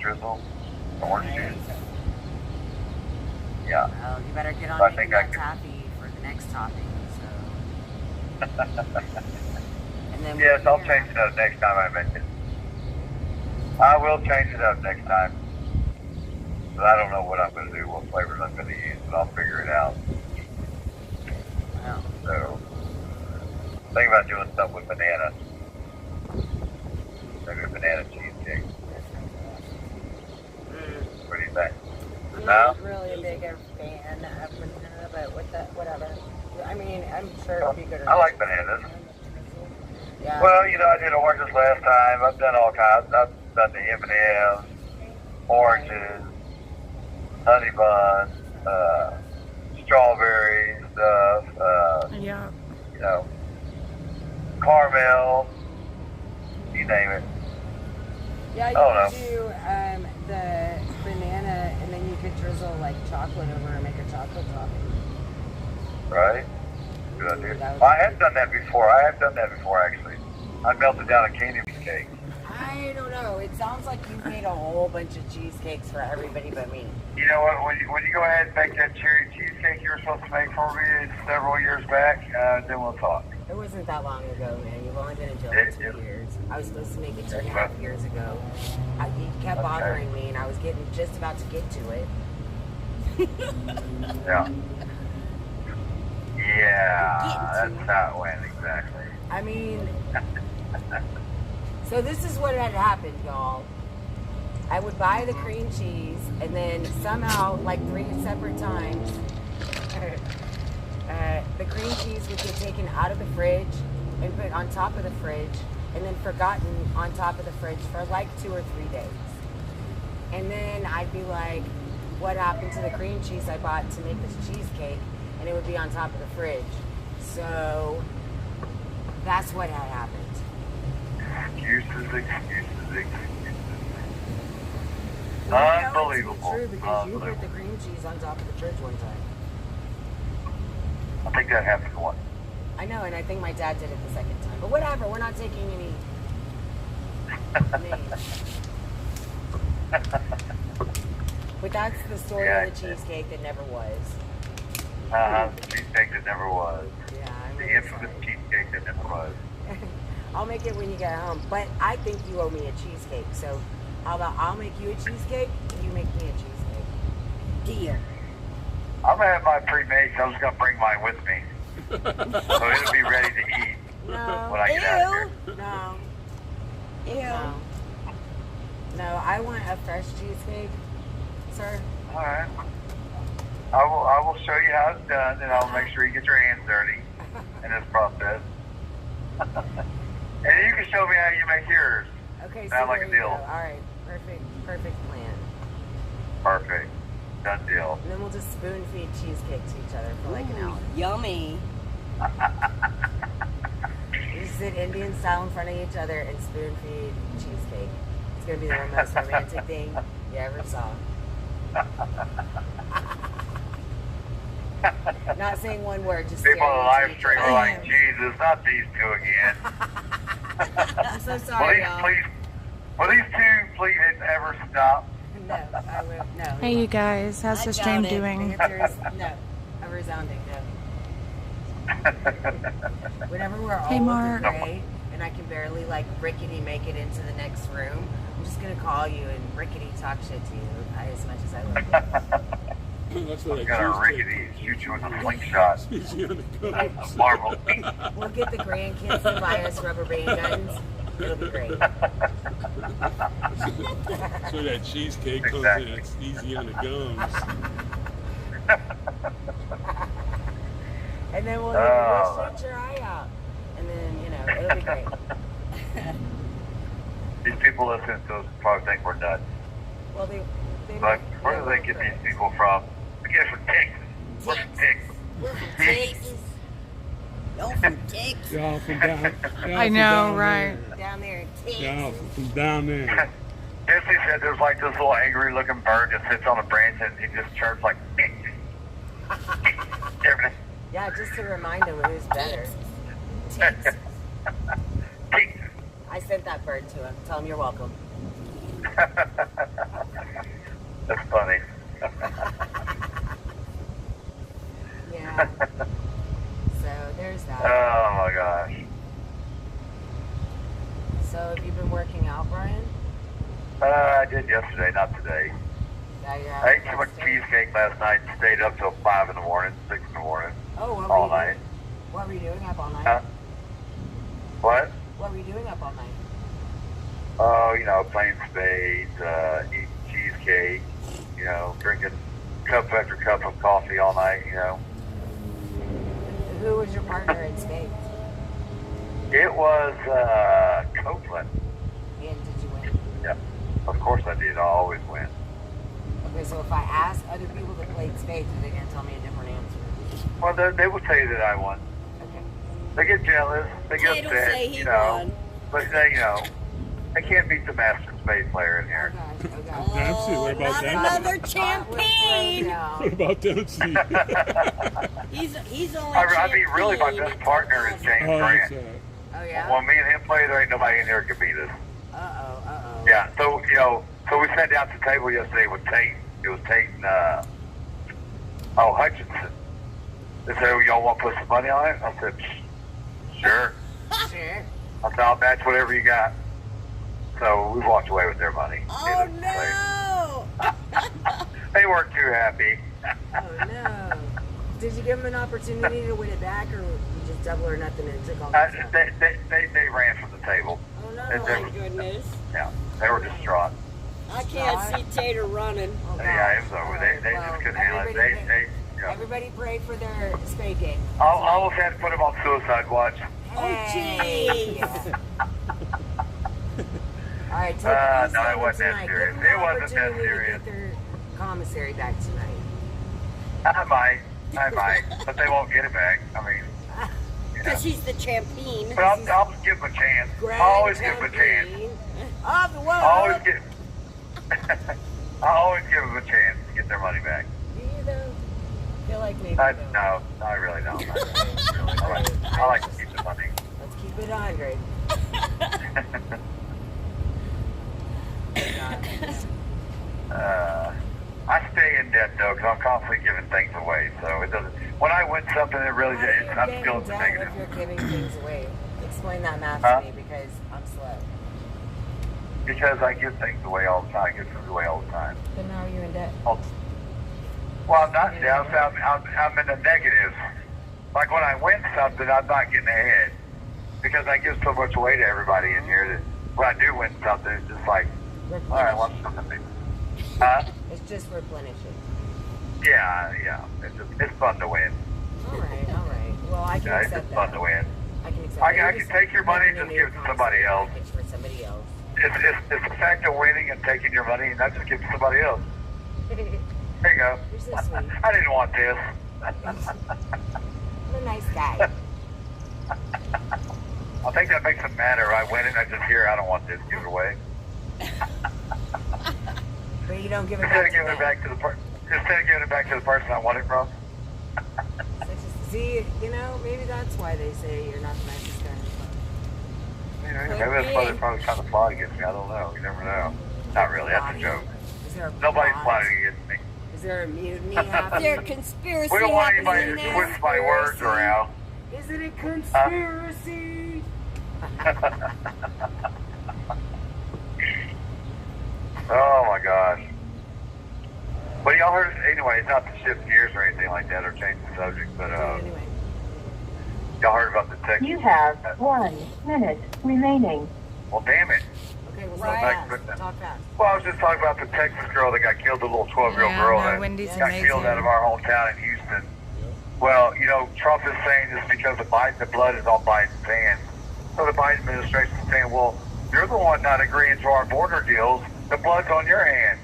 drizzle, orange juice. Yeah. Well, you better get on I making think that I could. taffy for the next topping. So. And then Yes, I'll here- change it up next time I make it. I will change it up next time. But I don't know what I'm going to do, what flavors I'm going to use, but I'll figure it out. Well, So, think about doing stuff with banana. Maybe a banana cheesecake. What do you think? I'm No? not really a big fan of banana, but with that, whatever. I mean, I'm sure it'll be good. I like bananas. Yeah. Well, you know, I did oranges last time. I've done all kinds. I've done the M&M's, oranges, honey buns, strawberries, stuff, Yeah. you know, caramel, you name it. Yeah, you Oh, could do the banana, and then you could drizzle like chocolate over and make a chocolate topping. Right? Good idea. That would Well, I be have done that before. Actually. I melted down a candy cake. I don't know. It sounds like you made a whole bunch of cheesecakes for everybody but me. You know what? When you go ahead and make that cherry cheesecake you were supposed to make for me several years back, then we'll talk. It wasn't that long ago, man. You've only been in jail for 2 years. I was supposed to make it 2.5 years ago. You kept bothering me, and I was getting just about to get to it. Yeah. Yeah, that's how it went exactly. I mean, so this is what had happened, y'all. I would buy the cream cheese, and then somehow, like 3 separate times, the cream cheese would get taken out of the fridge and put on top of the fridge, and then forgotten on top of the fridge for like 2 or 3 days. And then I'd be like, what happened to the cream cheese I bought to make this cheesecake? And it would be on top of the fridge. So that's what had happened. Excuses. Well, you know Unbelievable. it's true because you put the Unbelievable. cream cheese on top of the fridge one time. I think that happened once. I know, and I think my dad did it the second time. But whatever, we're not taking any names. But that's the story Yeah, of the cheesecake that never was. The cheesecake that never was. Yeah, I'm The really infamous sorry. cheesecake that never was. I'll make it when you get home. But I think you owe me a cheesecake. So how about I'll make you a cheesecake and you make me a cheesecake? Deal. I'm going to have mine pre-made, so I'm just going to bring mine with me. So it'll be ready to eat No. when I get out of here. No. Ew. No. No, I want a fresh cheesecake, sir. All right. I will show you how it's done, and I'll make sure you get your hands dirty in this process. And you can show me how you make yours. Okay, Sound so like there a you deal. go. All right, perfect plan. Perfect. Done deal. And then we'll just spoon feed cheesecake to each other for like an hour. Yummy. We just sit Indian style in front of each other and spoon feed cheesecake. It's gonna be the most romantic thing you ever saw. Not saying one word, just People on the staring live at stream each are other. like, Jesus, not these two again. I'm so sorry, y'all. Will these two please ever stop? No, I will. No. Hey, you guys. How's the stream The doing? answer is no. A resounding no. Whenever we're all Hey, Mark. with the gray and I can barely like rickety make it into the next room, I'm just gonna call you and rickety talk shit to you as much as I love That's what I Got a rickety, shoot you with a slingshot. Marvel. you. We'll get the grandkids to buy us rubber band guns. It'll be great. So that cheesecake comes Exactly. in, it's easy on the gums. And then we'll shut your eye out. And then, you know, it'll be great. These people listening to us probably think we're nuts. Well, they But where do they love get Chris. these people from? We get it from Texas. We're from Texas. We're from Texas. Y'all from Texas. Y'all from down, y'all I from know, down right? Down there in Texas. There. Y'all from down there. Jesse said there's like this little angry looking bird that sits on a branch and he just chirps like everything. Yeah, just to remind them who's better. Texas. I sent that bird to him. Tell him you're welcome. I did yesterday, not today. Now you're I ate having too much rest day? cheesecake last night and stayed up till 5 in the morning, 6 in the morning, Oh, what all were you night. doing? What were you doing up all night? Huh? What? What were you doing up all night? Oh, you know, playing spades, eating cheesecake, you know, drinking cup after cup of coffee all night, you know. Who was your partner in spades? It was Copeland. And did you win? Yeah, of course I did. I always win. Okay, so if I ask other people that played spades, are they going to tell me a different answer? Well, they will tell you that I won. Okay. They get jealous. They get Jay don't upset, say he you know. won. But they, you know, they can't beat the master spade player in here. Oh, gosh. Oh, gosh. Dempsey, what about not Dempsey? another champagne. What about Dempsey? He's only I mean, really, my champagne. best partner is James Oh, that's Grant. Oh, yeah? When me and him play, there ain't nobody in here who can beat us. Uh-oh, uh-oh. Yeah, so, you know, so we sat down at the table yesterday with Tate. It was Tate and, Hutchinson. They said, well, y'all want to put some money on it? I said, sure. Sure. I said, I'll match whatever you got. So we walked away with their money. Oh no! They weren't too happy. Oh, no. Did you give them an opportunity to win it back, or you just double or nothing and took all the stuff? They ran from the table. Oh, no. They- My goodness. Yeah, they were distraught. I can't see Tater running. Oh, Yeah, it was gosh. over. All They right, just well, couldn't handle it. everybody They yeah. Everybody pray for their spade game. I almost had to put them on suicide watch. Hey. jeez. All right, take No, it it easy wasn't that tonight. serious. Give them It wasn't that opportunity to serious. get their commissary back tonight. I might, but they won't get it back. I mean, you know. Because he's the champion. But I'll just give them a chance. Grand I'll always give them a chance. champion of the world. I always give. I always give them a chance to get their money back. Do you though? Feel like maybe No, though. I really don't. I like to keep the money. Let's keep it 100. I stay in debt though, because I'm constantly giving things away. So it doesn't. When I win something, it really. How do you I'm get still in debt negative. if you're giving things away? Explain that math Huh? to me because I'm slow. Because I give things away all the time. I give food away all the time. Then how are you in debt? Well, I'm not in debt. I'm in the negative. Like when I win something, I'm not getting ahead. Because I give so much away to everybody in here that when I do win something, it's just like, all right, what's something? Huh? It's just replenishing. Yeah. It's fun to win. All right. Well, I can Yeah, it's accept just that. fun to win. I can accept I that. can take your money and just give it to somebody else. For somebody else. It's the fact of winning and taking your money and not just give it to somebody else. There you go. You're so sweet. I didn't want this. You're a nice guy. I think that makes them mad, or I win it and I just hear, I don't want this, give it away. But you don't give it Instead back of giving it back to the person I want it from. See, you know, maybe that's why they say you're not the nicest guy in the club. You know, maybe that's why they're probably trying to plot against me. I don't know. You never know. Not really. That's a joke. Is there a Nobody's plot? plotting against me. Is there a mutiny happening? Their conspiracy We don't want happening anybody to there. twist my words around. Is it a conspiracy? Oh my gosh. But y'all heard, anyway, it's not to shift gears or anything like that or change the subject, but Anyway. y'all heard about the Texas. You have 1 minute remaining. Well, damn it. Okay, well, Right. talk fast. Talk fast. Well, I was just talking about the Texas girl that got killed, the little 12-year-old girl that Wendy's got amazing. killed out of our hometown in Houston. Well, you know, Trump is saying this because of Biden, the blood is on Biden's hands. So the Biden administration is saying, well, you're the one not agreeing to our border deals. The blood's on your hands.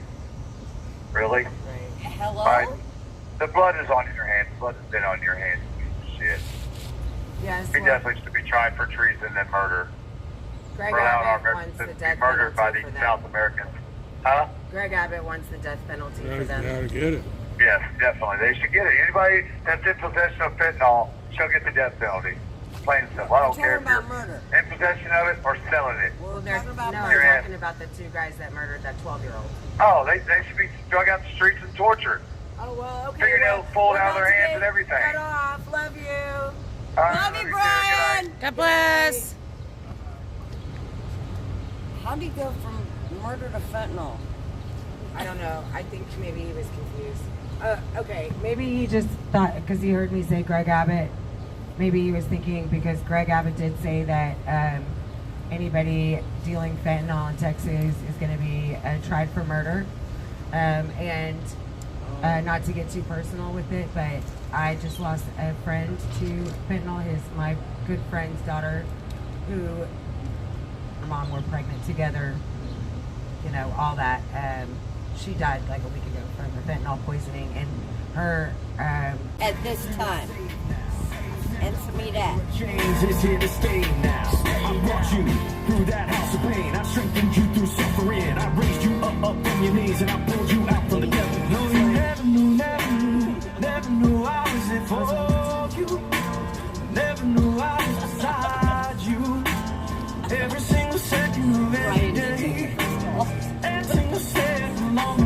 Really? Right. Hello? Biden? The blood is on your hands. The blood has been on your hands. You piece of shit. Yeah, He definitely should be tried for treason and murder. Greg For allowing our Abbott wants Americans the to be death murdered by penalty these for South them. Americans. Huh? Greg Abbott wants the death penalty for them. Gotta get it. Yes, definitely. They should get it. Anybody that's in possession of fentanyl shall get the death penalty. Plain and simple. I don't We're care if talking you're about murder. in possession of it or selling it. Well, We're they're, talking about no, murder. I'm talking about the two guys that murdered that 12-year-old. Oh, they should be drug out the streets and tortured. Oh, well, okay. Fingernails pulled out of their hands and everything. Cut off. Love you. All right, Love you, good night. Brian. God bless. How do you go from murdered of fentanyl? I don't know. I think maybe he was confused. Okay, maybe he just thought, because he heard me say Greg Abbott, maybe he was thinking, because Greg Abbott did say that anybody dealing fentanyl in Texas is going to be tried for murder. And not to get too personal with it, but I just lost a friend to fentanyl. My good friend's daughter, who her mom were pregnant together, you know, all that. She died like a week ago from the fentanyl poisoning, and her At this time. Answer me that. Change is here to stay now. I brought you through that house of pain. I strengthened you through suffering. I raised you up on your knees, and I pulled you out from the devil. No, you never knew I was it for you. Never knew I